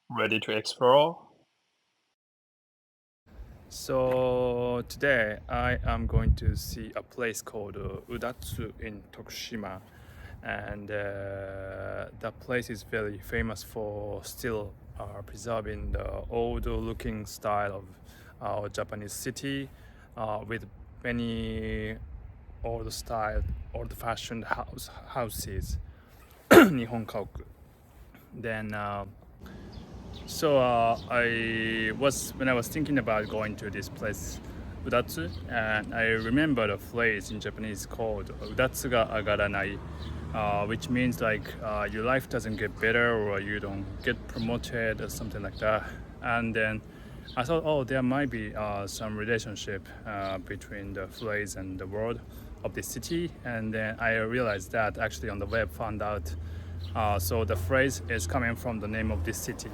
Ready to explore? So today I am going to see a place called Udatsu in Tokushima, and that place is very famous for still preserving the old-looking style of our Japanese city, with many old-style, old-fashioned houses, 日本家屋. Then I was when I was thinking about going to this place, Udatsu, and I remember the phrase in Japanese called "Udatsu ga agaranai," which means like your life doesn't get better or you don't get promoted or something like that. And then I thought, oh, there might be some relationship between the phrase and the word of the city. And then I realized that actually on the web found out. So the phrase is coming from the name of this city.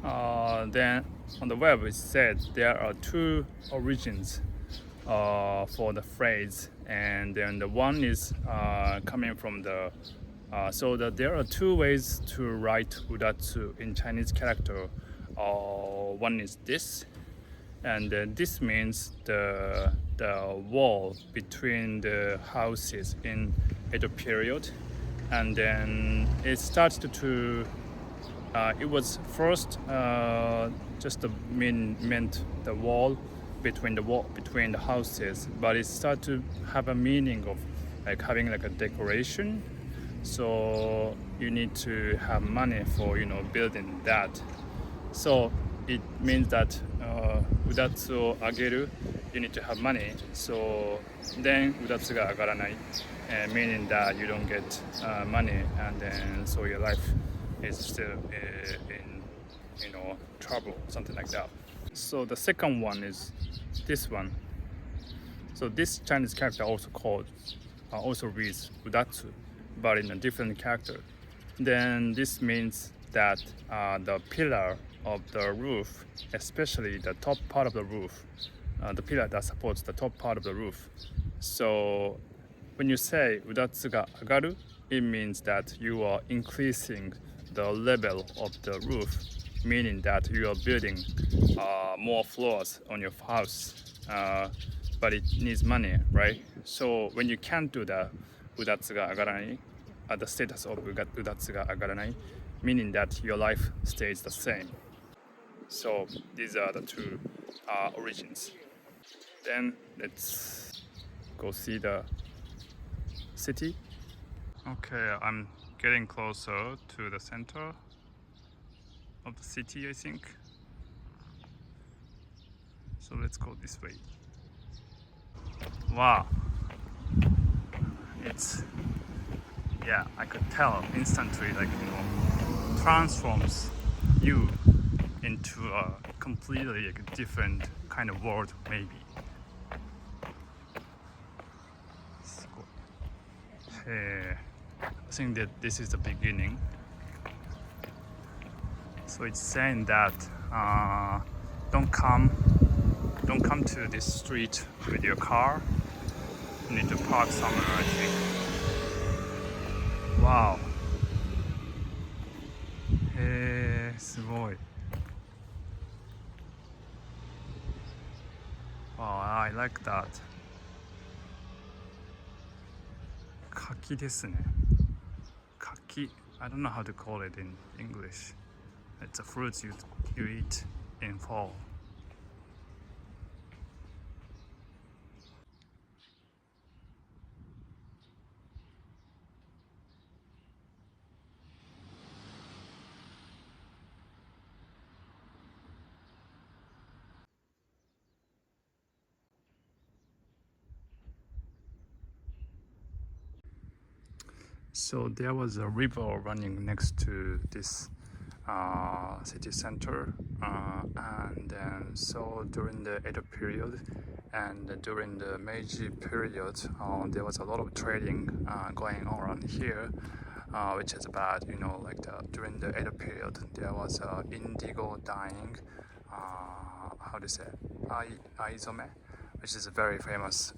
Then on the web it said there are two origins for the phrase, and then the one is coming from the so that there are two ways to write udatsu in Chinese character. One is this, and this means the wall between the houses in Edo period, and then it starts to it was first just meant the wall between the houses, but it started to have a meaning of like having like a decoration. So you need to have money for building that. So it means that udatsu ageru, you need to have money. So then udatsu ga agaranai, meaning that you don't get money, and then so your life is still in trouble, something like that. So the second one is this one. So this Chinese character also reads udatsu, but in a different character. Then this means that the pillar of the roof, especially the top part of the roof, the pillar that supports the top part of the roof. So when you say udatsu ga agaru, it means that you are increasing the level of the roof, meaning that you are building more floors on your house, but it needs money, right? So when you can't do that, udatsu ga agaranai, the status of udatsu ga agaranai, meaning that your life stays the same. So these are the two origins. Then let's go see the city. Okay, I'm getting closer to the center of the city, I think. So let's go this way. Wow, it's I could tell instantly, like transforms you into a completely like, different kind of world, maybe. I think that this is the beginning. So it's saying that don't come to this street with your car. You need to park somewhere, I think. Wow. すごい. Wow, I like that. 柿ですね。柿. I don't know how to call it in English. It's a fruit you eat in fall. So there was a river running next to this city center, and then so during the Edo period and during the Meiji period, there was a lot of trading going on around here, which is bad. Like during the Edo period, there was indigo dyeing. How do you say? Aizome, which is very famous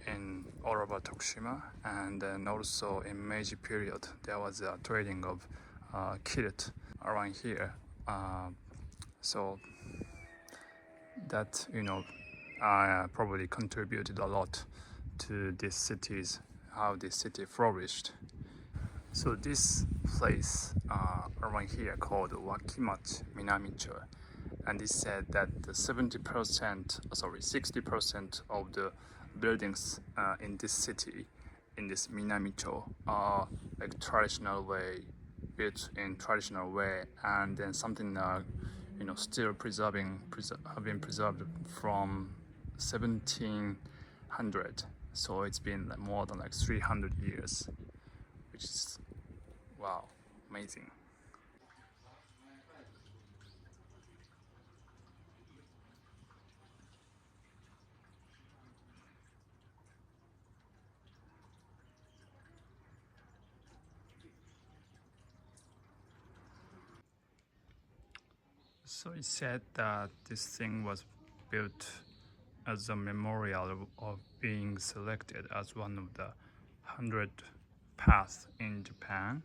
in all over Tokushima, and then also in Meiji period there was a trading of kirit around here So that probably contributed a lot to this city's how this city flourished. So this place around here called Wakimachi Minamicho, and it said that 60% of the buildings in this city, in this Minamicho, are like traditional way, built in traditional way, and then something still have been preserved from 1700. So it's been like more than like 300 years, which is wow, amazing. So it said that this thing was built as a memorial of being selected as one of the 100 paths in Japan.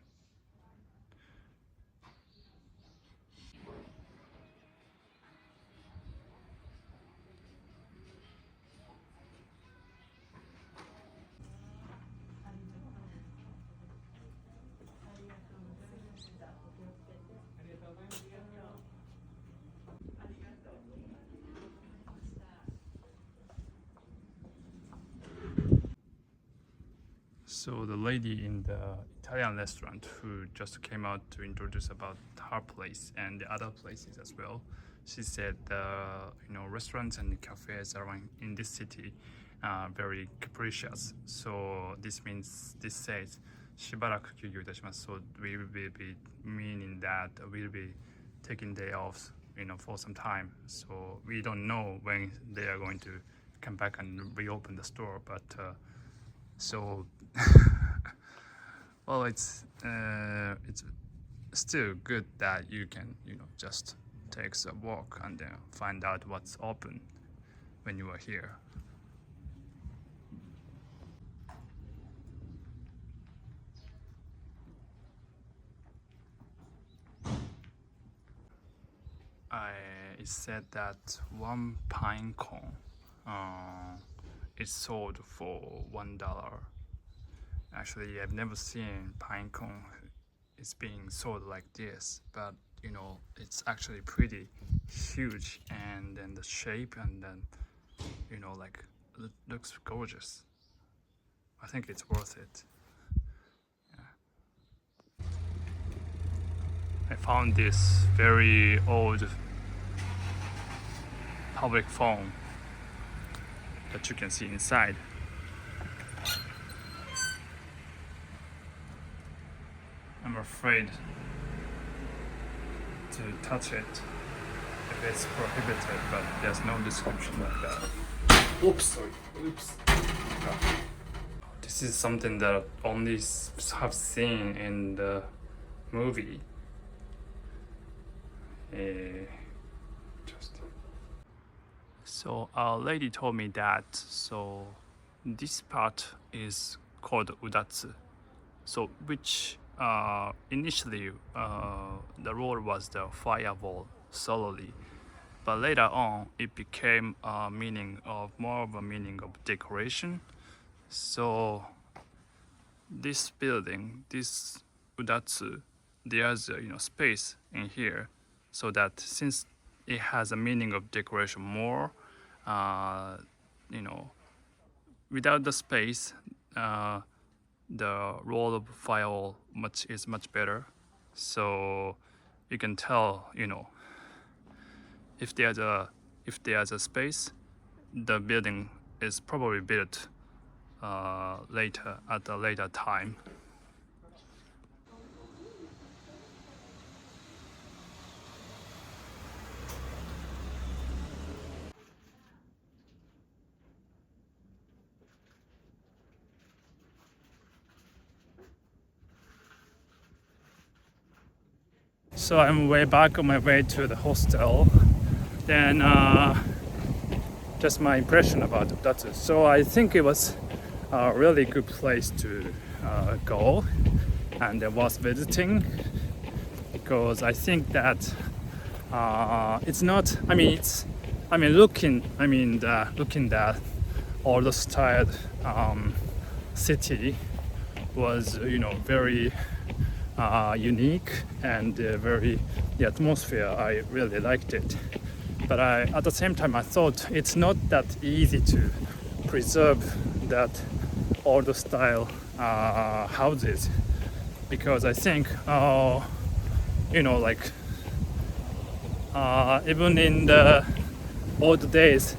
So the lady in the Italian restaurant who just came out to introduce about her place and the other places as well, she said restaurants and cafes around in this city are very capricious. So this says しばらく休業いたします. So we will be meaning that we'll be taking day off for some time. So we don't know when they are going to come back and reopen the store, but so well, it's still good that you can just take a walk and then find out what's open when you are here. It said that one pine cone is sold for $1. Actually, I've never seen pine cone is being sold like this, but it's actually pretty huge, and then the shape, and then like it looks gorgeous. I think it's worth it. Yeah. I found this very old public phone that you can see inside. I'm afraid to touch it if it's prohibited, but there's no description like that. Oops, sorry. Oops. This is something that I only have seen in the movie. So our lady told me that this part is called Udatsu. So which initially the role was the firewall solely, but later on it became more of a meaning of decoration. So this building, this Udatsu, there's space in here, so that since it has a meaning of decoration more, without the space, the role of firewall is much better. So you can tell, if there's a space, the building is probably built later at a later time. So I'm way back on my way to the hostel. Then just my impression about Udatsu. So I think it was a really good place to go and I was visiting, because I think that it's not. I mean, looking. Looking that all the style city was, very unique and very the atmosphere. I really liked it, but at the same time I thought it's not that easy to preserve that old style houses, because I think even in the old days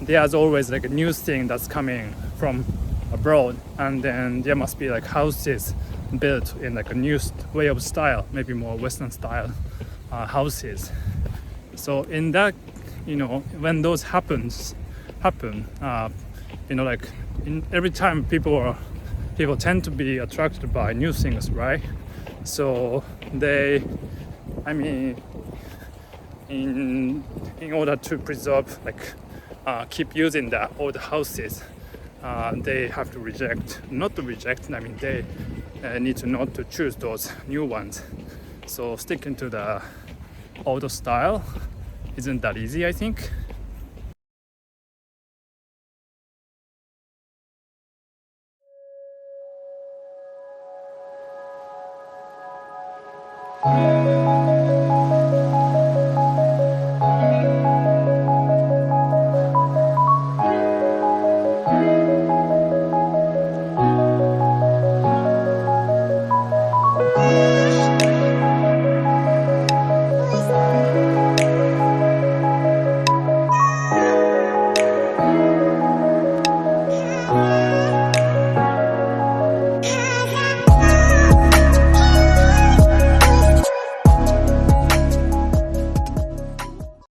there's always like a new thing that's coming from abroad, and then there must be like houses built in like a new way of style, maybe more Western style houses. So in that, when those happen, like every time people tend to be attracted by new things, right? So they, in order to preserve, keep using the old houses, they have to not to reject. They need to not to choose those new ones. So sticking to the old style isn't that easy, I think.